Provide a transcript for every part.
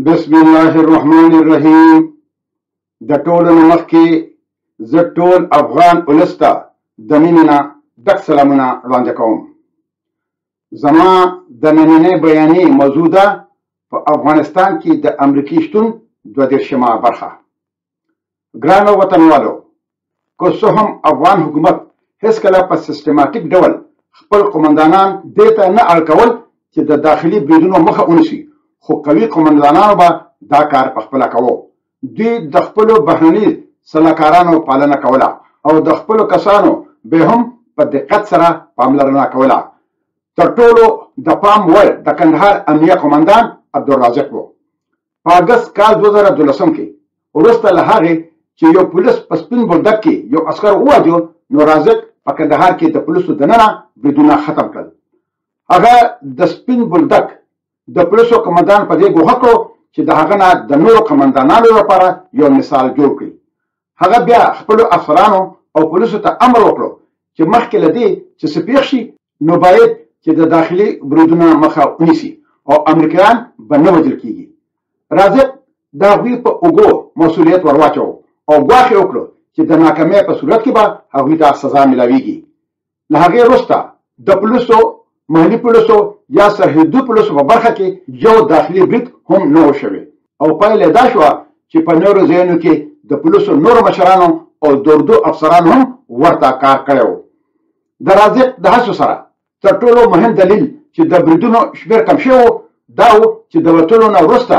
بسم الله الرحمن الرحیم. د ټولو نه مخکې زه ټول افغان ولس ته د مینې نه ډک سلامونه وړاندې کوم. زما د نننۍ بیانیې موضوع ده په افغانستان کې د امریکې شتون 22مه برخه. ګرانو وطنوالو، که څه هم افغان حکومت هیڅکله په سیستماتیک ډول خپل قومندانان دې ته نه اړ کول چې د داخلي بریدونو مخه ونیسي، خو قوي قومندانانو به دا کار په خپله کوو. دوی د خپلو بهرني سلاکارانو پالنه کوله او د خپلو کسانو به هم په دقت سره پاملرنه کوله. تر ټولو د پام وړ د کندهار امنیه قومندان عبدالرازق و. په اګست کال 2012 کې وروسته له هغې چې یو پولیس په سپین بولدک کې یو عسکر وواژه، نو رازق په کندهار کې د پولیسو دننه بریدونه ختم کړل. هغه د سپین بولدک د پولیسو قومندان په دې ګوښه کړو چې د هغه نه د نورو قومندانانو لپاره یو مثال جوړ کړي. هغه بیا خپلو افسرانو او پولیسو ته امر وکړو چې مخکې له دې چې څه پېښ شي، نو باید چې د داخلي بریدونو مخه ونیسي او امریکایان به نه وژل کېږي. رازق د هغوی په اوږو مسؤلیت ور واچوه او ګواښ یې وکړو چې د ناکامۍ په صورت کې به هغوی ته سزا میلاویږي. له هغې وروسته د پولیسو، محلي پولیسو یا سرحدي پولیسو په برخه کې یو داخلي برید هم نه و شوی او پایله دا شوه چې په نورو ځایونو کې د پولیسو نورو مشرانو او د اردو افسرانو هم ورته کار کړی و. د رازق د هڅو سره تر ټولو مهم دلیل چې د بریدونو شمېر کم شوی و دا و چې د وتلو نه وروسته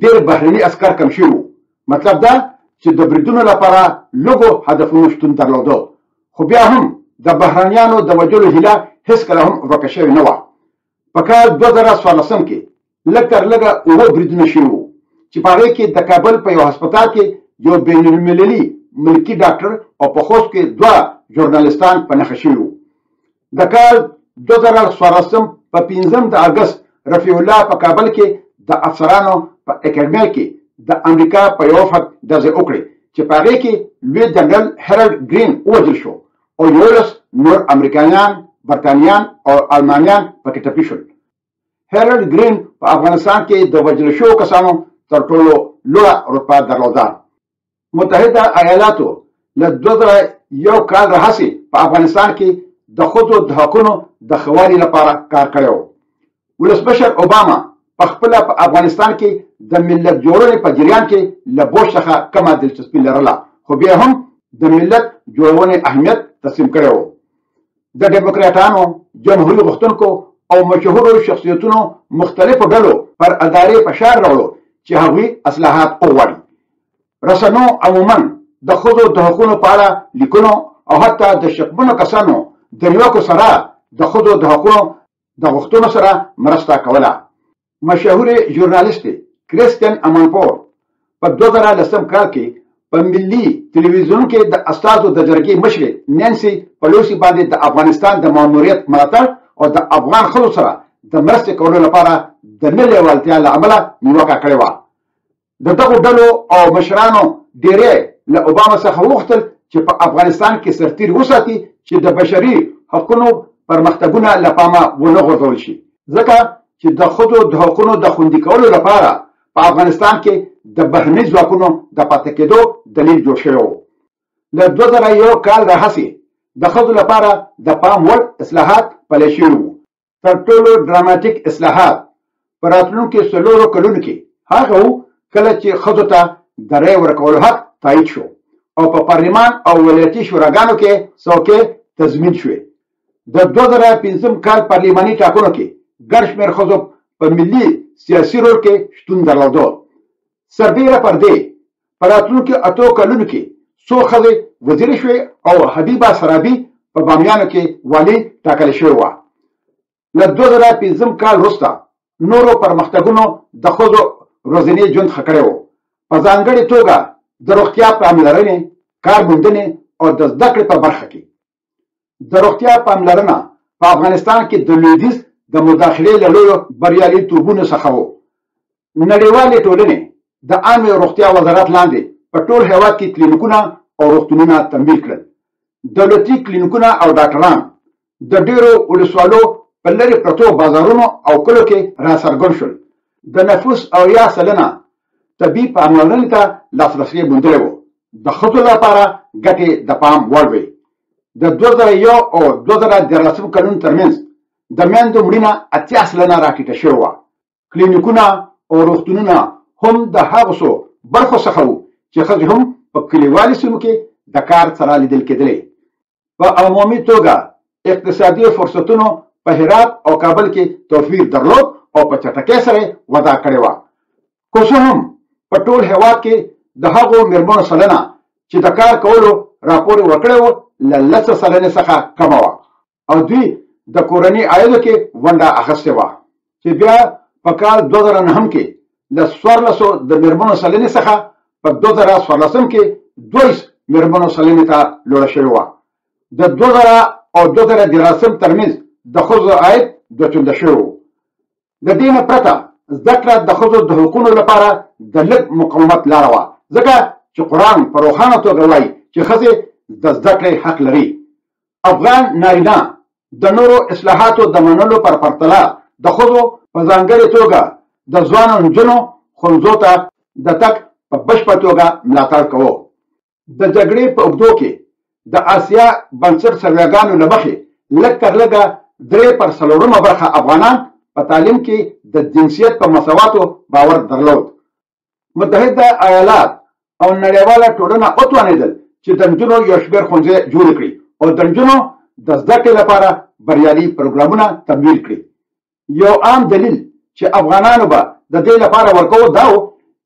ډېر بهرني عسکر کم شوي وو. مطلب دا چې د بریدونو لپاره لږو هدفونو شتون درلوده، خو بیا هم د بهرنیانو د وژلو هیله هیڅکله هم ورکه شوې نه وه. په کال 2014 کې لږ تر لږه 7 بریدونه شوي وو چې په هغې کې د کابل په یو هسپتال کې یو بین المللي ملکي ډاکټر او په خوست کې 2 ژورنالستان په نښه شوي وو. د کال 2014 په 5 د اګست رفیع الله په کابل کې د افسرانو په اکیډمۍ کې د امریکا په یو وفد ډزې وکړې چې په هغې کې لوی جنرال هیرالډ ګرین ووژل شو او 11 نور امریکایان، برطانیان او المانیان پکې ټپي شول. هیرالډ ګرین په افغانستان کې د وژل شوو کسانو تر ټولو لوړه رتبه درلوده. متحده ایالاتو له 2001 کال راهیسې په افغانستان کې د ښځو د حقونو د ښه والي لپاره کار کړی و. ولسمشر اوباما په خپله په افغانستان کې د ملت جوړونې په جریان کې له بوش څخه کمه دلچسپي لرله، خو بیا هم د ملت جوړونې اهمیت تسلیم کړی و. د ډیموکراټانو، جمهوري غوښتونکو او مشهورو شخصیتونو مختلفو ډلو پر ادارې فشار راوړو چې هغوی اصلاحات وغواړي. رسنو عموما د ښځو د حقونو په اړه لیکنو او حتی د شکمنو کسانو د نیوکو سره د ښځو د حقونو د غوښتنو سره مرسته کوله. مشهورې ژورنالیستې کریستین امانپور په 2010 کال کې په ملي تلویزیون کې د استازو د جرګې مشرې نانسي پلوسی باندې د افغانستان د ماموریت ملاتړ او د افغان ښځو سره د مرستې کولو لپاره د نه لیوالتیا له امله نیوکه کړې وه. د دغو ډلو او مشرانو ډېری له اوباما څخه وغوښتل چې په افغانستان کې سرتیري وساتي چې د بشري حقونو پرمختګونه له پامه ونه غورځول شي، ځکه چې د ښځو د حقونو د خوندي کولو لپاره په افغانستان کې د بهرني ځواکونو د پاتې کېدو دلیل جوړ شوی و. له 2001 کال راهیسې د ښځو لپاره د پام وړ اصلاحات پلي شوي وو. تر ټولو ډراماتیک اصلاحات په راتلونکو 4 کلونو کې هغه و کله چې ښځو ته د رایې ورکولو حق تایید شو او په پارلمان او ولایتي شوراګانو کې څوکۍ تضمین شوې. د 2005 کال پارلماني ټاکنو کې ګڼ شمېر ښځو په ملي سیاسي رول کې شتون درلوده. سربیره پر دې په راتلونکو 8 کلونو کې څو ښځې وزیرې شوې او حبیبه سرابي په بامیانو کې والي ټاکل شوې وه. له 2005 کال وروسته نورو پرمختګونو د ښځو ورځنی ژوند ښه کړی و، په ځانګړې توګه د روغتیا پاملرنې، کار موندنې او د زده کړې په برخه کې. د روغتیا پاملرنه په افغانستان کې د لویدیځ د مداخلې له لویو بریالیتوبونو څخه و. نړیوالې ټولنې د عامې روغتیا وزارت لاندې په ټول هېواد کې کلینیکونه او روغتونونه تمویل کړل. دولتي کلینیکونه او ډاکټران د ډېرو ولسوالو په لرې پرتو بازارونو او کلو کې راڅرګند شول. د نفوس 80% طبي پاملرنې ته لاسرسی موندلی و. د ښځو لپاره ګټې د پام وړ وې. د 2001 او 2013 کلونو ترمنځ د میندو مړینه 80 سلنه راټیټه شوې وه. کلینیکونه او روغتونونه هم د هغو څو برخو څخه وو چې ښځې هم په کلیوالي سیمو کې د کار سره لیدل کېدلې. په عمومي توګه اقتصادي فرصتونو په هرات او کابل کې توفیر درلود او په چټکۍ سره وده کړې وه. خو څه هم په ټول هېواد کې د هغو مېرمنو سلنه چې د کار کولو راپور یې ورکړی و له 10 سلنې څخه کمه وه او دوی د کورني عایدو کې ونډه اخیستې وه چې بیا په کال 2009 کې له 1400 د مېرمنو سلنې څخه په 2014 کې 22 مېرمنو سلنې ته لوړه شوې وه. د 2000 او 2013 ترمنځ د ښځو عاید دوچنده شوی و. د دې نه پرته زده کړه د ښځو د حقوقو لپاره د لږ مقاومت لاره وه، ځکه چې قرآن په روښانه توګه وایي چې ښځې د زده کړې حق لري. افغان نارینه د نورو اصلاحاتو د منلو پر پرتله د ښځو په ځانګړې توګه د ځوانو نجونو ښوونځو ته د تګ په بشپړه توګه ملاتړ کوو. د جګړې په اوږدو کې د آسیا بنسټ سروېګانو له مخې لږ تر لږه 3% برخه افغانان په تعلیم کې د جنسیت په مساواتو باور درلود. متحده ایالات او نړیواله ټولنه وتوانېدل چې د نجونو یو شمېر ښوونځي جوړ کړي او د نجونو د زده کړې لپاره بریالي پروګرامونه تمویل کړي. یو عام دلیل چې افغانانو به د دې لپاره ورکوو دا و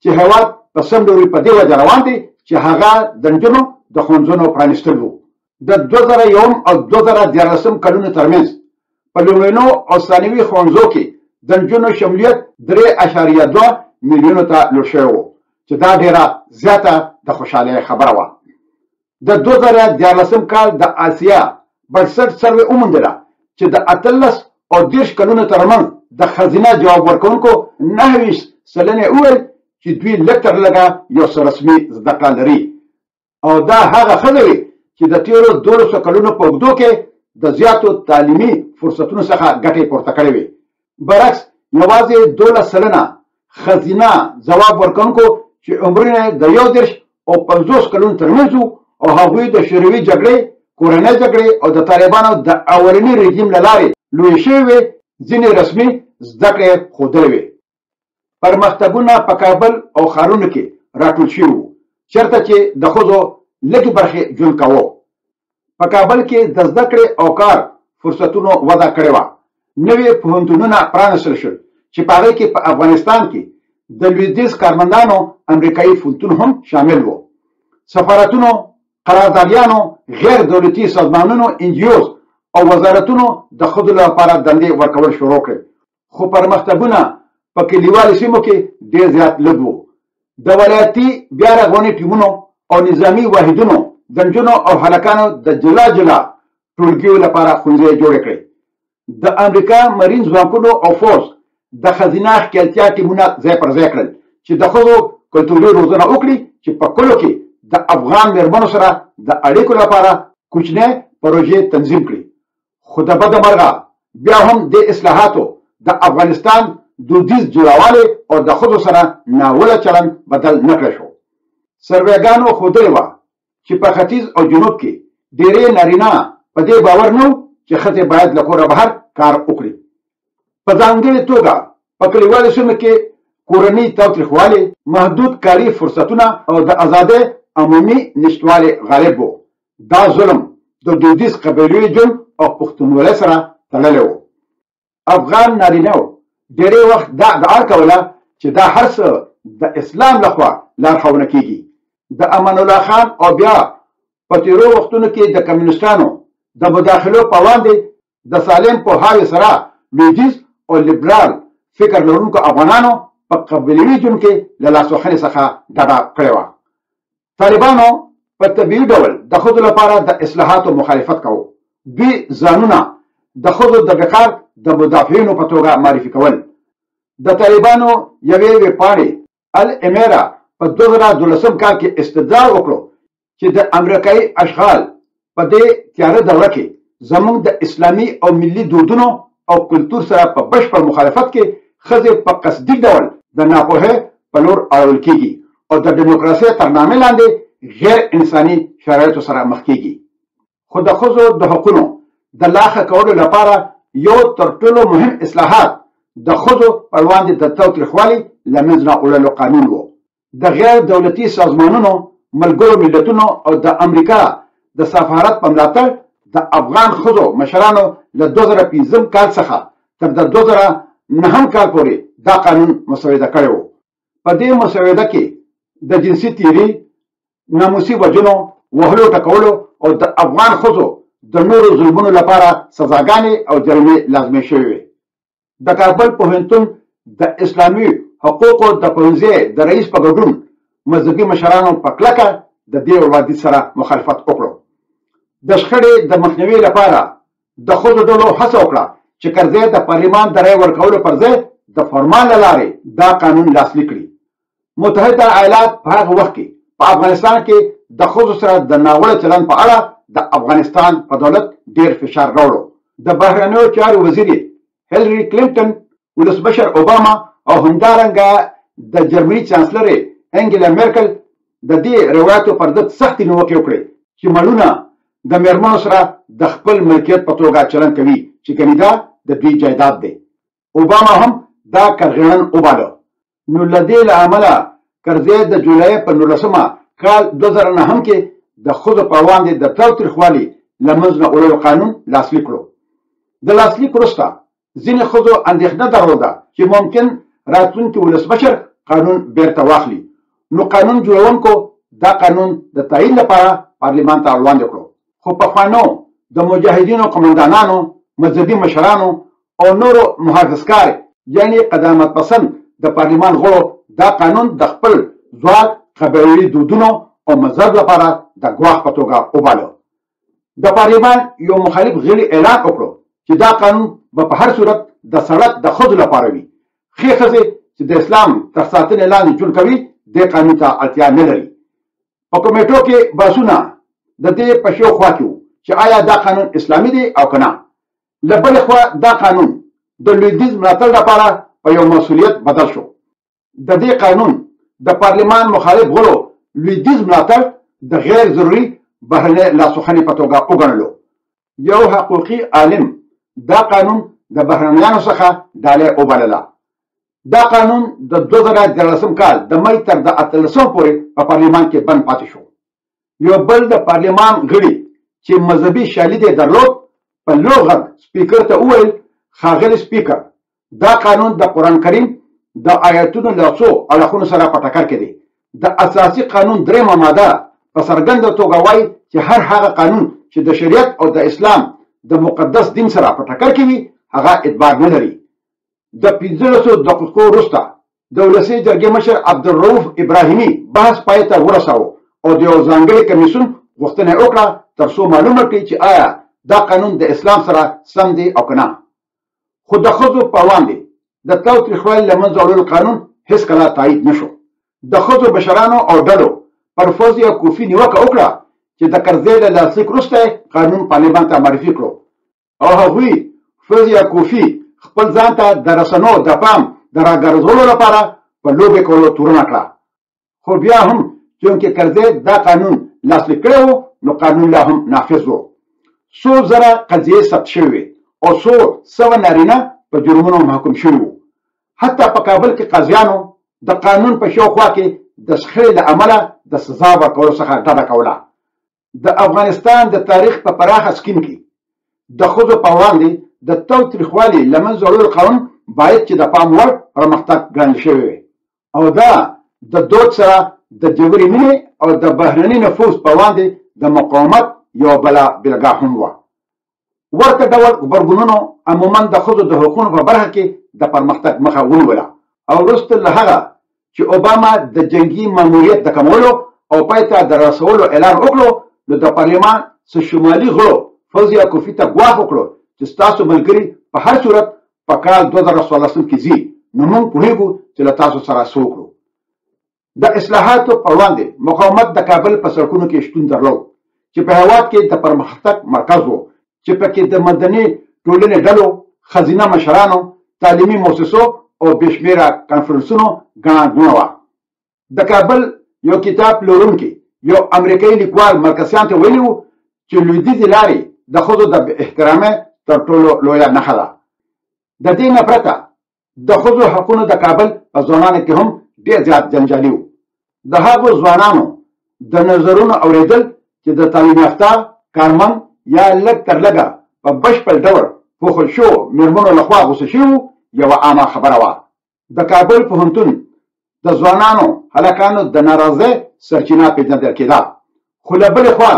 چې هېواد په سم ډول په دې وجه روان دی چې هغه د نجونو د ښوونځیو پرانیستل وو. د 2001 او 2013 کلونو ترمنځ په لومړنیو او ثانوي ښوونځیو کې د نجونو شمولیت 3.2 میلیونو ته لوړ شوی و چې دا ډیره زیاته د خوشحالۍ خبره وه. د 2013 کال د آسیا بنسټ سروې وموندله چې د 18 او 30 کلونو ترمنځ د ښځینه جواب ورکوونکو 29 سلنې وویل چې دوی لږ تر لږه یو څه رسمي زده کړه لري او دا هغه ښځې وې چې د تېرو 1200 کلونو په اوږدو کې د زیاتو تعلیمي فرصتونو څخه ګټې پورته کړې وې. برعکس یوازې 12 سلنه ښځینه ځواب ورکوونکو چې عمرونه د 11 او 50 کلونو ترمنځ وو او هغوی د شوروي جګړې، کورنۍ جګړې او د طالبانو د اولني رژیم له لارې لویې شوې وې ځینې رسمي زده کړې ښودلې وې. پرمختګونه په کابل او ښارونو کې راټول شوي وو چېرته چې د ښځو لږې برخې ژوند کوو. په کابل کې د زده کړې او کار فرصتونو وده کړې وه. نوي پوهنتونونه پرانیستل شول چې په هغې کې په افغانستان کې د لویدیځ کارمندانو امریکایي پوهنتون هم شامل و. سفارتونو، قراردادیانو، غیر دولتي سازمانونو، NGOs او وزارتونو د ښځو لپاره دندې ورکول شروع کړې. خو پرمختګونه په کلیوالو سیمو کې ډېر زیات لږ وو. د ولایتي بیا رغونې ټیمونو او نظامي واحدونو د نجونو او هلکانو د جلا جلا ټولګیو لپاره ښوونځي جوړ کړي. د امریکا مرین ځواکونو او فورس د ښځینه ښکیلتیا ټیمونه ځای پر ځای کړل چې د ښځو کلتوري روزنه وکړي چې په کلو کې د افغان مېرمنو سره د اړیکو لپاره کوچنۍ پروژې تنظیم کړي. خو د بده مرغه بیا هم د اصلاحاتو د افغانستان دودیز جوړوالی او د ښځو سره ناوړه چلند بدل نه کړی شو. سروېګانو ښودلې وه چې په ختیځ او جنوب کې ډېری نارینه په دې باور نه و چې ښځې باید له کوره بهر کار وکړي. په ځانګړې توګه په کلیوالو سیمو کې کورني تاوتریخوالي، محدود کاري فرصتونه او د ازادۍ عمومي نشتوالی غالب و. دا ظلم د دودیز قبیلوي ژوند او پښتونولۍ سره تړلی و. افغان نارینهو ډېری وخت دا ادعا کوله چې دا هر څه د اسلام لخوا لارښوونه کیږي. د امان الله خان او بیا په تېرو وختونو کې د کمیونستانو د مداخلو په وړاندې د سالم پوهاوي سره لویدیځ او لیبرال فکر لرونکو افغانانو په قبیلوي ژوند کې له لاسوهنې څخه ډډه کړې وه. طالبانو په طبیعي ډول د ښځو لپاره د اصلاحاتو مخالفت کوو. دوی ځانونه د ښځو د وقار د مدافعینو په توګه معرفي کول. د طالبانو یوې ویبپاڼې الامیرا په 2012 کال کې استدلال وکړو چې د امریکایي اشغال په دې تیاره دوره کې زموږ د اسلامي او ملي دودونو او کلتور سره په بشپړ مخالفت کې ښځې په قصدي ډول د ناپوهۍ په لور اړول کیږي او د ډیموکراسۍ تر نامې لاندې غیر انساني شرایطو سره مخ کیږي. خو د ښځو د حقونو د لاښه کولو لپاره یو تر ټولو مهم اصلاحات د ښځو پر وړاندې د تاوتریخوالي له منځه وړلو قانون و. د غیر دولتي سازمانونو، ملګرو ملتونو او د امریکا د سفارت په ملاتړ د افغان ښځو مشرانو له 2005 کال څخه تر د 2009 کال پورې دا قانون مسوده کړی و. په دې مسوده کې د جنسي تیري، ناموسي وژنو، وهلو ټکولو او د افغان ښځو د نورو ظلمونو لپاره سزاګانې او جریمې لازمي شوې وې. د کابل پوهنتون د اسلامي حقوقو د پوهنځي د رئیس په ګډون مذهبي مشرانو په کلکه د دې وړاندیز سره مخالفت وکړو. د شخړې د مخنیوي لپاره د ښځو ډلو هڅه وکړه چې کرزی د پارلمان د رایې ورکولو پر ځای د فرمان له لارې دا قانون لاسلیک کړي. متحده ایالات په هغه وخت کې په افغانستان کې د ښځو سره د ناوړه چلند په اړه د افغانستان په دولت ډیر فشار راوړو. د بهرنیو چارو وزیر هیلری کلینټن، ولسمشر اوباما او همدارنګه د جرمني چانسلر انګلا میرکل د دې روایتو پر ضد سختې نیوکې وکړې چې مړونه د میرمنو سره د خپل ملکیت په توګه چلند کوي چې ګنې دا د دوی جایداد دی. اوباما هم دا کرغېړن وباله. نو له دې له امله کرزی د جولای په 19 کال 2009 کې د ښځو په وړاندې د تاوتریخوالي له منځه وړلو قانون لاسلیک کړو. د لاسلیک وروسته ځینې ښځو اندېښنه درلوده چې ممکن راتلونکي ولسمشر قانون بیرته واخلي. نو قانون جوړونکو دا قانون د تایید لپاره پارلمان ته وړاندې کړو. خو پخوانو د مجاهدینو قمندانانو، مذهبي مشرانو او نورو محافظکار یعنی قدامت پسند د پارلمان غړو دا قانون د خپل ځواک، قبایلي دودونو او مذهب لپاره د ګواښ په توګه وباله. د پارلمان یو مخالف غړي اعلان وکړو چې دا قانون به په هر صورت د سړک د ښځو لپاره وي. ښې ښځې چې د اسلام تر ساتنې لاندې ژوند کوي دې قانون ته اړتیا نه لري. په کمیټو کې بحثونه د دې په شاوخوا کې وو چې آیا دا قانون اسلامي دی او که نه. له بلې خوا دا قانون د لویدیځ ملاتړ لپاره په یو مسؤلیت بدل شو. د دې قانون د پارلمان مخالف غړو لویدیځ ملاتړ د غیر ضروري بهرنۍ لاسوهنې په توګه وګڼلو. یو حقوقي عالم دا قانون د بهرنیانو څخه ډالۍ وبلله. دا قانون د 2013 کال د مې تر د 18 پورې په پارلمان کې بند پاتې شو. یو بل د پارلمان غړي چې مذهبي شالید یې درلود په لوړ غږ سپیکر ته وویل: ښاغلی سپیکر، دا قانون د قرآن کریم د آیاتونو له څو اړخونو سره په ټکر کې دی. د اساسي قانون 3مه ماده په څرګنده توګه وایي چې هر هغه قانون چې د شریعت او د اسلام د مقدس دین سره په ټکر کې وي هغه اعتبار نه لري. د 15 دقیقو وروسته د ولسي جرګې مشر عبدالرؤف ابراهیمي بحث پای ته ورساوه او د یو ځانګړي کمیسیون غوښتنه وکړه ترڅو معلومه کړي چې آیا دا قانون د اسلام سره سم دی او که نه. خو د ښځو په وړاندې د تاوتریخوالي له منځه وړلو قانون هېڅکله تایید نه شو. د ښځو مشرانو او ډلو پر فوزیا کوفي نیوکه وکړه چې د کرزی له لاسلیک وروسته قانون پارلمان ته معرفي کړو او هغوی فوزیا کوفي خپل ځان ته د رسنو د پام د راګرځولو لپاره په لوبې کولو تورنه کړه. خو بیا هم چونکې کرزی دا قانون لاسلیک کړی و نو قانون لا هم نافذ و. 100 زره قضیې ثبت شوې او 100 نارینه په جرمونو محکوم شوي وو. حتی په کابل کې قاضیانو د قانون په شاوخوا کې د شخړې له امله د سزا ورکولو څخه ډډه کوله. د افغانستان د تاریخ په پراخه سکیم کې د ښځو په وړاندې د تاوتریخوالي له منځه وړلو قانون باید چې د پام وړ پرمختګ ګڼل شوی وي او دا د دود سره د جبري مینې او د بهرني نفوذ په وړاندې د مقاومت یو بله بېلګه هم وه. ورته ډول غبرګونونو عموما د ښځو د حقونو په برخه کې د پرمختګ مخه ونیوله او وروسته له هغه چې اوباما د جنگي ماموریت د کمولو او پای ته د رسولو اعلان وکړو نو د پارلمان څه شمالي غړو فوزیا کوفي ته ګواښ وکړو چې ستاسو ملګري په هر صورت په کال 2014 کې ځي نو موږ پوهیږو چې له تاسو سره څه وکړو. د اصلاحاتو په وړاندې مقاومت د کابل په سړکونو کې شتون درلود چې په هېواد کې د پرمختګ مرکز و چې پکې د مدني ټولنې ډلو، ښځینه مشرانو، تعلیمي مؤسسو او بې شمېره کنفرانسونو ګڼه ګوڼه وه. د کابل یو کتاب پلورونکی یو امریکایي لیکوال مرکزیان ته ویلي وو چې لویدیځې لارې د ښځو د بې احترامۍ تر ټولو لویه نښه ده. د دې نه پرته د ښځو حقونو د کابل په ځوانانو کې هم ډېر زیات جنجالي وو. د هغو ځوانانو د نظرونو اورېدل چې د تعلیم یافته کارمند یا لږ تر لږه په بشپړ ډول پوښل شوو مېرمنو لخوا غوسه شوي یوه عامه خبره وه. د کابل پوهنتون د ځوانانو هلکانو د ناراضۍ سرچینه پېژندل کېده، خو له بلې خوا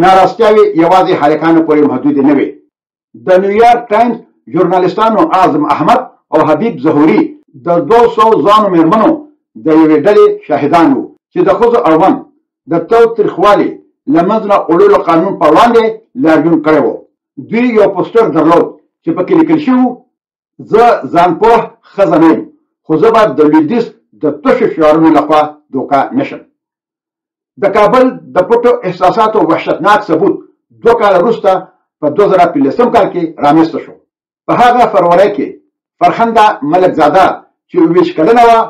ناراضتیاوې یوازې هلکانو پورې محدودې نه وې. د نیویارک ټایمز ژورنالستانو اعظم احمد او حبیب ظهوري د 200 ځوانو مېرمنو د یوې ډلې شاهدان وو چې د ښځو اړوند د تاوتریخوالي له منځه وړلو قانون په وړاندې لاریون کړی و. دوی یو پوسټر درلود چې پکې لیکل شوي وو: زه ځانپوه ښځه نه یم، خو زه به د لویدیځ د تشو شعارونو لخوا دوکه نشم. د کابل د پټو احساساتو وحشتناک ثبوت 2 کاله وروسته په 2015 کال کې رامنځته شو. په هغه فروری کې فرخنده ملکزاده چې 20 کلنه وه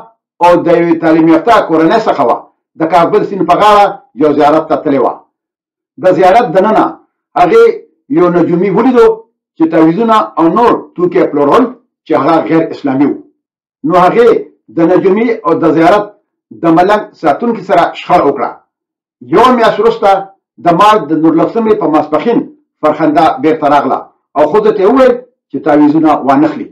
او د یوې تعلیم یافته کورنۍ څخه وه، د کابل سیند په غاړه یو زیارت ته تللې وه. د زیارت دننه هغې یو نجومي ولیدو چې تعویضونه او نور توکي پلورل چې هغه غیر اسلامي وو. نو هغې د نجومي او د زیارت د ملنګ ساتونکي سره شخړه وکړه. یوه میاشت وروسته د مارچ د 19مې په ماسپښین فرخنده بیرته راغله او ښځو ته یې وویل چې تعویضونه وانخلي.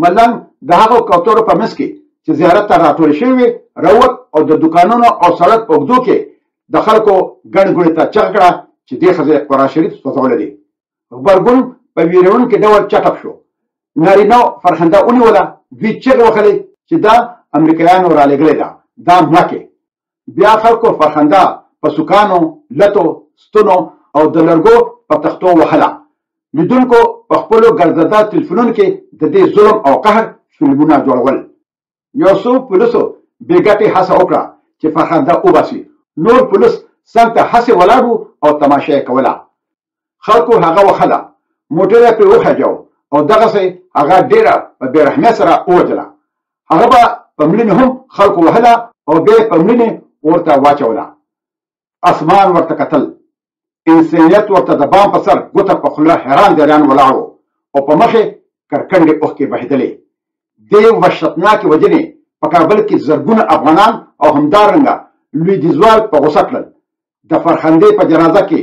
ملنګ د هغو کوترو په منځ کې چې زیارت ته راټولې شوې وې راووت او د دوکانونو او سړک په اوږدو کې د خلکو ګڼې ګوڼې ته چغه کړه چې دې ښځې قرآن شریف سوځولی دی. غبرګون په ویرونکي ډول چټک شو. نارینهو فرخنده ونیوله، دوی چغې وهلې چې دا امریکایانو رالېږلې ده، دا مړکې. بیا خلکو فرخنده په سوکانو، لتو، ستنو او د لرګو په تختو وهله. لیدونکو په خپلو ګرځنده تلیفونونو کې د دې ظلم او قهر فلمونه جوړول. یو څو پولیسو بې ګټې هڅه وکړه چې فرخنده وباسي. نور پولیس څنګ ته هسې ولاړ وو او تماشه یې کوله. خلکو هغه وهله، موټر یې پرې وخجاو او دغسې هغه ډېره په بې رحمۍ سره ووژله. هغه به په مړینې هم خلکو وهله او بیا یې په مړینې ورته واچوله. اسمان ورته کتل، انسانیت ورته د بام په سر ګوته په خوله حیران جریان ولاړ و او په مخې کرکنډې اوښکې بهېدلې. دې وحشتناکې وجنې په کابل کې زرګونه افغانان او همدارنګه لویدیځوال په غوسه کړل. د فرخندې په جنازه کې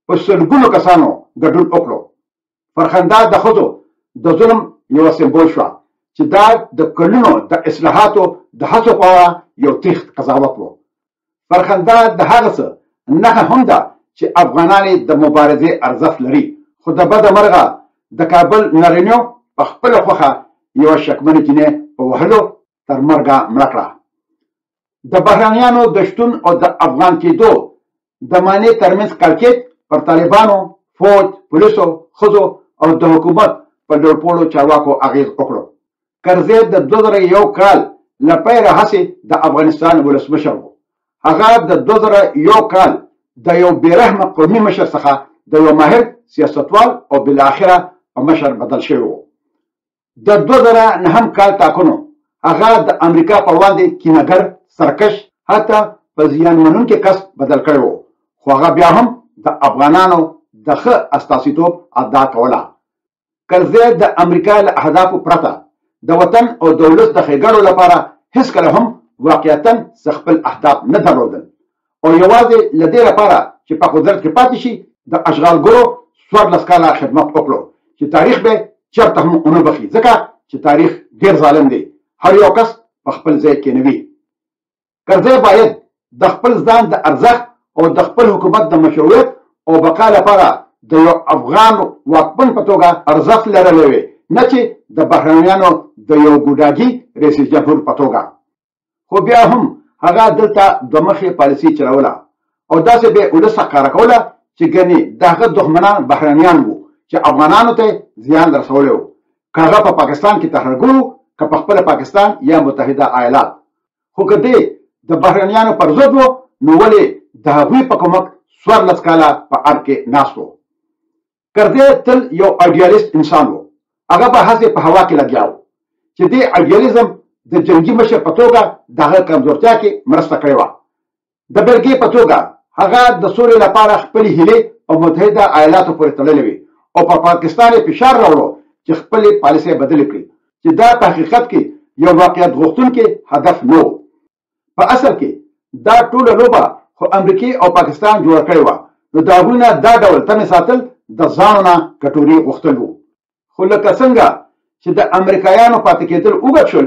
په سلګونو کسانو ګډون وکړو. فرخنده د ښځو د ظلم یوه سمبول شوه چې دا د کلونو د اصلاحاتو د هڅو په اړه یو تریخ قضاوت و. فرخنده د هغه څه نښه هم ده چې افغانان د مبارزې ارزښت لري، خو د بده مرغه د کابل نارینو په خپله خوښه یوه شکمنې جینۍ په وهلو تر مرګه مړه کړه. د بهرانیانو د شتون او د افغان کېدو د معنی ترمنځ کړکېچ پر طالبانو، فوج، پولیسو، ښځو او د حکومت په ډولپوړو چارواکو اغېز وکړو. کرزی د 2001 کال له پیله هسې د افغانستان ولسمشر و. هغه د 2001 کال د یو بېرحمه قومي مشر څخه د یو ماهر سیاستوال او بالاخره په مشر بدل شوی و. د 2009 کال ټاکنو هغه د امریکا په وړاندې کینهګر، سرکش، حتی په زیان منونکی کس بدل کړی و، خو هغه بیا هم د افغانانو د ښه استازیتوب ادا کوله. کرزی د امریکا له اهدافو پرته د وطن او د ولس د ښېګړو لپاره هېڅکله هم واقعیتاً خپل اهداف نه درلودل او یوازې له دې لپاره چې په قدرت کې پاتې شي د اشغالګرو 14 کاله خدمت وکړو چې تاریخ به چېرته هم ونه بخي، ځکه چې تاریخ ډېر ظالم دی، هر یو کس په خپل ځای کې نه وي. کرزی باید د خپل ځان د ارزښت او د خپل حکومت د مشروعیت او بقا لپاره د یو افغان واکمن په توګه ارزښت لرلی وي، نه چې د بهرنیانو د یو ګوډاګي رئیس جمهور په توګه. خو بیا هم هغه دلته دومخې پالیسي چلوله او داسې به ولس ښکاره کوله چې ګنې د هغه دښمنان بهرنیان وو چې افغانانو ته زیان رسولی و، که هغه په پاکستان کې ترهګر وو، که په خپله پاکستان یا متحده ایالات. خو که دې د بهرنیانو پر ضد و، نو ولې د هغوی په کومک 14 کاله په ارګ کې ناست و. کرزی تل یو ایډیالیست انسان و. هغه به هسې په هوا کې لګیا و چې دې ایډیالیزم د جنگي مشر په توګه دغه کمزورتیا کې مرسته کړې وه. د بېلګې په توګه هغه د سولې لپاره خپلې هیلې په متحده ایالاتو پورې تړلې وې او په پاکستان یې فشار راوړو چې خپلې پالیسۍ بدلې کړي چې دا په حقیقت کې یو واقعیت غوښتونکی هدف نه و. په اصل کې دا ټوله لوبه خو امریکې او پاکستان جوړه کړې وه، نو د هغوی نه دا ډول تمې ساتل د ځانو نه کټوري غوښتل وو. خو لکه څنګه چې د امریکایانو پاتې کېدل اوږد شول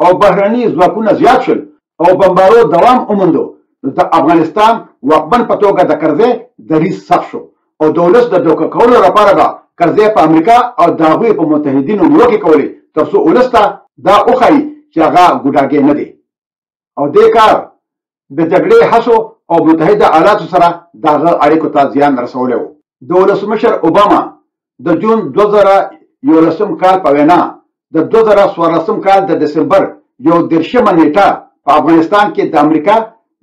او بهرني ځواکونه زیات شول او بمبارو دوام وموندو، نو د افغانستان واکمن په توګه د کرزي دریځ سخت شو او د ولس د دوکه کولو لپاره به کرزي په امریکا او د هغوی په متحدینو نیوکې کولې تر څو ولس ته دا وښایي چې هغه ګوډاګی نه دی. او دې کار د جګړې هڅو او متحده ایالاتو سره دغه اړیکو ته زیان رسولی و. د ولسمشر اوباما د جون 2011 کال په وینا د 2014 کال د دسمبر 11 نیټه په افغانستان کې د امریکا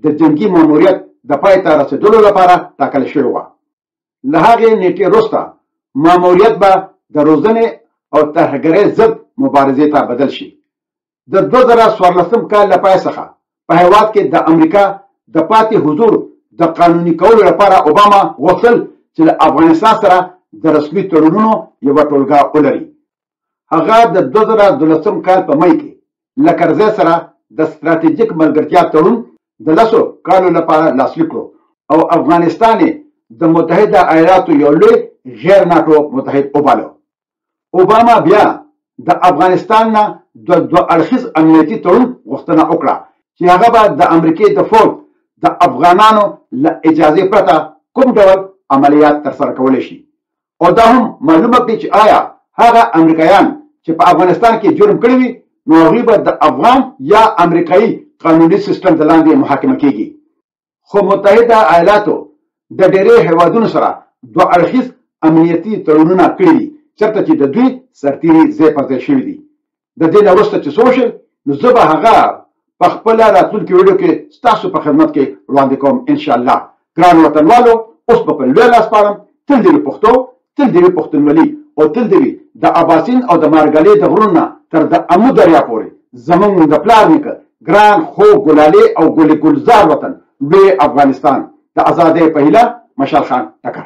د جنگي ماموریت د پای ته رسیدلو لپاره ټاکل شوی و. له هغې نیټې وروسته ماموریت به د روزنې او ترهګرۍ ضد مبارزې ته بدل شي. د 2014 کال له پای څخه په هیواد کې د امریکا د پاتې حضور د قانوني کولو لپاره اوباما غوښتل چې له افغانستان سره د رسمي تړونونو یوه ټولګه ولري. هغه د 2012 کال په مۍ کې له کرزي سره د ستراتیژیک ملګرتیا تړون د 10 کالو لپاره لاسلیک کړو او افغانستان د متحده ایالاتو یو لوی غیر ناټو متحد وباله. اوباما بیا د افغانستان نه د دوه اړخیز امنیتي تړون غوښتنه وکړه چې هغه به د امریکې د فوج د افغانانو له اجازې پرته کوم ډول عملیات ترسره کولی شي او دا هم معلومه کړي چې آیا هغه امریکایان چې په افغانستان کې جرم کړی وي نو هغوی به د افغان یا امریکایي قانوني سیستم د لاندې محاکمه کیږي. خو متحده ایالاتو د ډېرې هیوادونو سره دوه اړخیز امنیتي تړونونه کړي دي چېرته چې د دوی سرتیري ځای پر ځای شوي دي. د دې نه وروسته چې څه وشول نو زه به هغه په خپله راتلونکي ویډیو کې ستاسو په خدمت کې وړاندې کوم انشاءالله. ګرانو وطنوالو، اوس به په لوی لاس سپارم. تل دې وي پښتو، تل دې وي پښتونولي او تل دې وي د اباسین او د مارګلې د غرونو نه تر د امو دریا پورې زموږ د پلار نیکه ګران خوږ ګلالې او ګل ګلزار وطن لوی افغانستان د ازادۍ په هیله مشال خان ټکر.